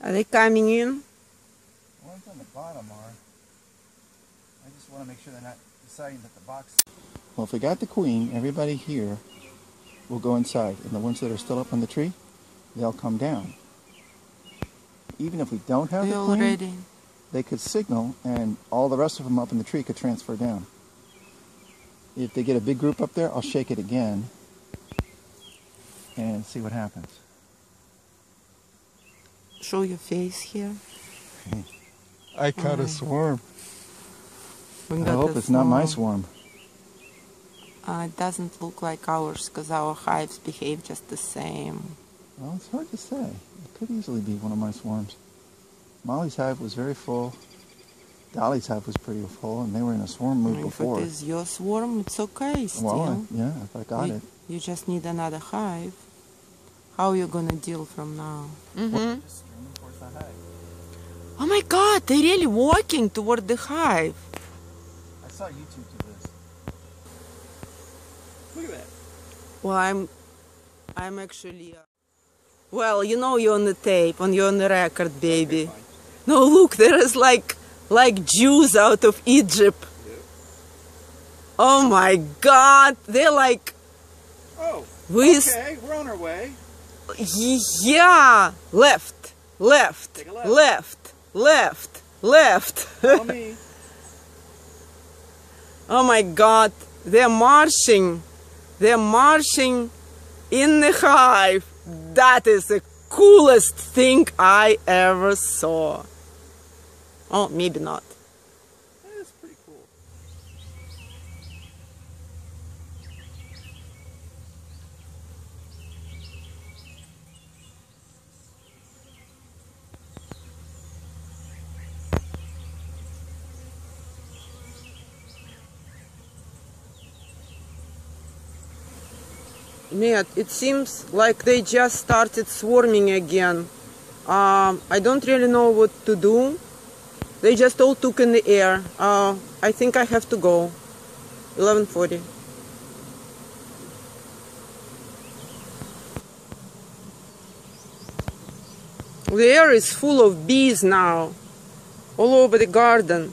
Are they coming in? The ones on the bottom are. I just want to make sure they're not deciding that the box... Well, if we got the queen, everybody here will go inside. And the ones that are still up on the tree, they'll come down. Even if we don't have the queen, they could signal and all the rest of them up in the tree could transfer down. If they get a big group up there, I'll shake it again and see what happens. Show your face here. I caught a swarm. I hope it's not my swarm. It doesn't look like ours because our hives behave just the same. Well, it's hard to say. It could easily be one of my swarms. Molly's hive was very full. Dolly's hive was pretty full, and they were in a swarm mood before. If it is your swarm, it's okay still. Well, yeah, if I got it. You just need another hive. How are you going to deal from now? Just streaming towards the hive. Oh my God, they're really walking toward the hive. I saw YouTube do this. Look at that. Well, I'm actually... Well, you know you're on the tape, you're on the record, baby. Okay, no, look, there is like Jews out of Egypt. Yeah. Oh my God, they're like... Oh, okay, we're on our way. Yeah, left, left, Take a left. left, left, left. Follow me. Oh my God, they're marching. They're marching in the hive. That is the coolest thing I ever saw. Oh, maybe not. That is pretty cool. Yeah, it seems like they just started swarming again. I don't really know what to do. They just all took in the air. I think I have to go. 11:40. The air is full of bees now, all over the garden.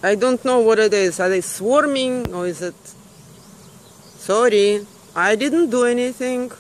I don't know what it is. Are they swarming or is it... Sorry, I didn't do anything.